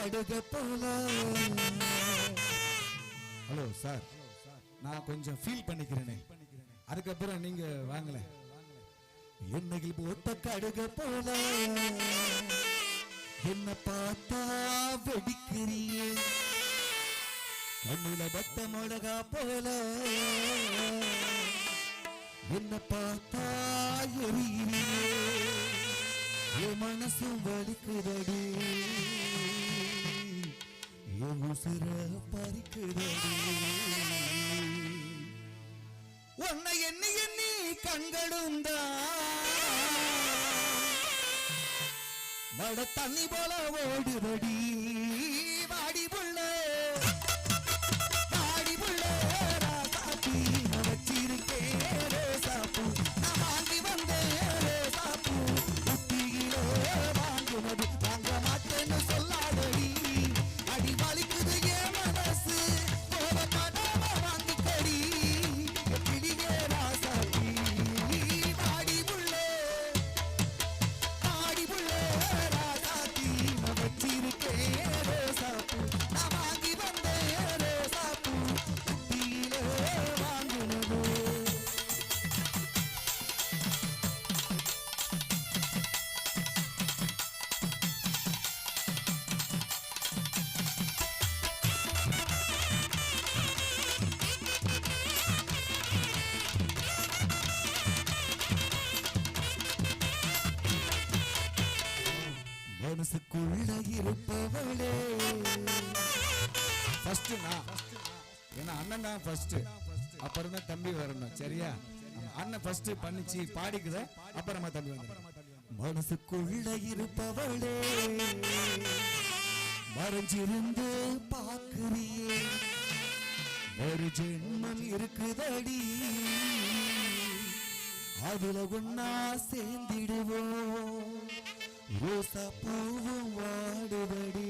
கடுக போல. Hello sir, நான் கொஞ்சம் ஃபீல் பண்ணிக்கிறேனே, அதுக்கப்புறம் நீங்க வாங்கல. எண்ணெயில் போட்ட கடுக போல என்ன பார்த்தா வெடிக்கிறியே, கண்ணுல பத்த மிளகா போல என்ன பார்த்தா எரியிறியே, என் மனசும் வலிக்குதடி, என் உசுர பறிக்குதடி. உன்னை எண்ணி எண்ணி கண்களும் மட தண்ணி போல ஓடுதடி. வாடி புள்ள வாடி புள்ள ராசாத்தி வச்சிருக்கேன் சாப்பு, நான் வாங்கி வந்தேன் சாப்பு, புத்தியிலே வாங்குனது வாங்க மாட்டேன்னு சொல்லாதடி. அடி வலிக்குது என் மனசு, கோபப்படாம வாங்கிக்கடி. எப்படியே ராசாத்தி வாடி புள்ள வாடி புள்ள ராசாத்தி வச்சிருக்கேன் சாப்பு, நான் வாங்கி வந்தேன் சாப்பு, புத்தியிலே வாங்குனது. மனசுக்குள்ள இருப்பவளே ஃபர்ஸ்ட் நான், ஏன்னா அண்ணன் தான் ஃபர்ஸ்ட், அப்புறம் தான் தம்பி வரணும். சரியா? அண்ணன் ஃபர்ஸ்ட் பண்ணிச்சு பாடிக்குத, அப்புறமா தம்பி வந்து. மனசுக்குள்ள இருப்பவளே மறைஞ்சிருந்து பாக்குறியே, ஒரு ஜென்மம் இருக்குதடி, அதுல ஒன்னா சேர்ந்திடுவோம். ரோசா பூவும் வாடுதடி,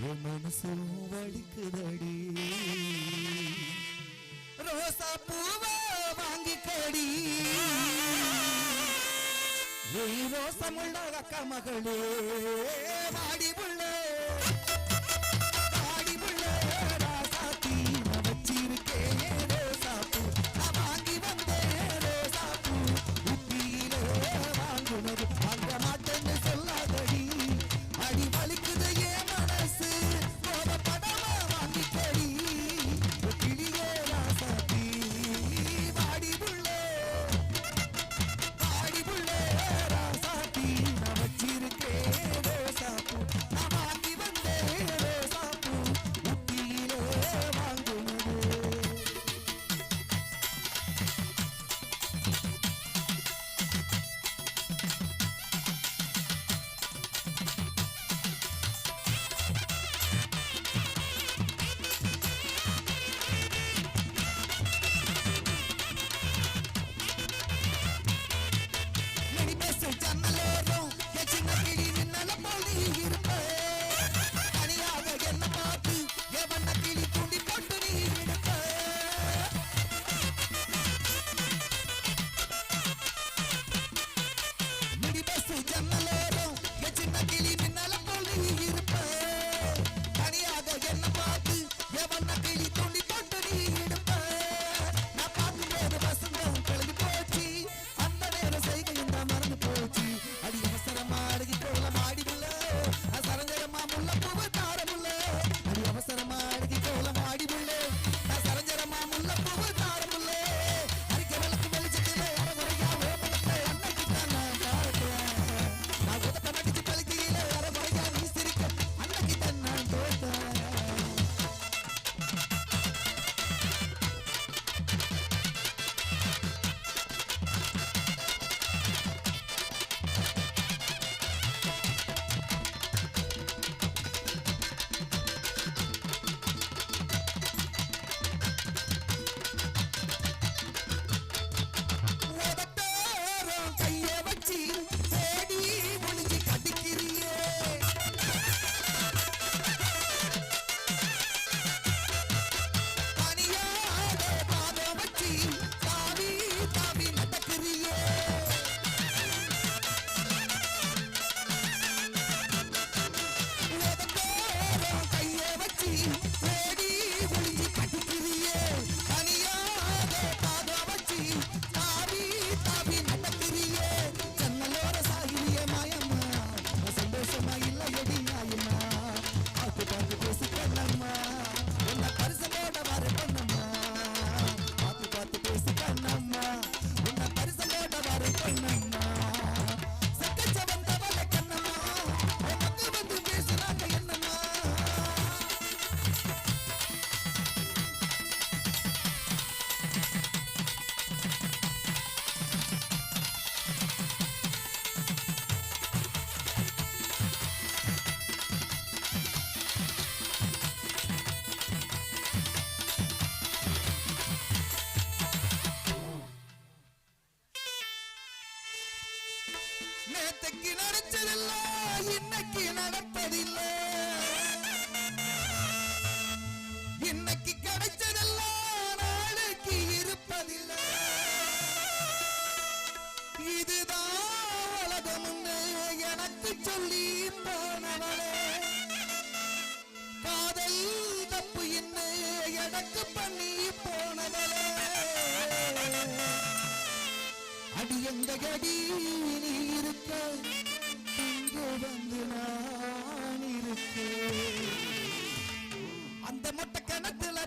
என் மனசும் வலிக்குதடி. ரோசா பூவ வாங்கிக்கடி, ரோசமுள்ள அக்கா மகளே. வாடி புள்ள வாடி புள்ள ராசாத்தி வச்சிருக்கேன் ரோசாப்பூ, நான் வாங்கி வந்தேன் ரோசாப்பூ, புத்தியிலே வாங்குனது வாங்க மாட்டேன்னு சொல்லாதடி. அடி வலிக்குது என் மனசு, கோபப்படாம வாங்கிக்கடி. கிளியே ராசாத்தி வாடி புள்ள வாடி புள்ள ராசாத்தி நான் வச்சிருக்கேன் ரோசாப்பூ, நான் நேத்தைக்கு நடச்சதில்லை இன்னைக்கு நடப்பதில்லை இன்னைக்கு கிடைச்சதெல்லாம் நாளைக்கு இருப்பதில்லை இதுதான் உலகம்னு எனக்கு சொல்லி போனவளே காதல் தப்பு என்ன எனக்கு பண்ணி போனவளே அடி எங்க கடி நீ இருக்க இங்கு வந்து நான் இருக்கேன் அந்த மொட்டை கிணத்துல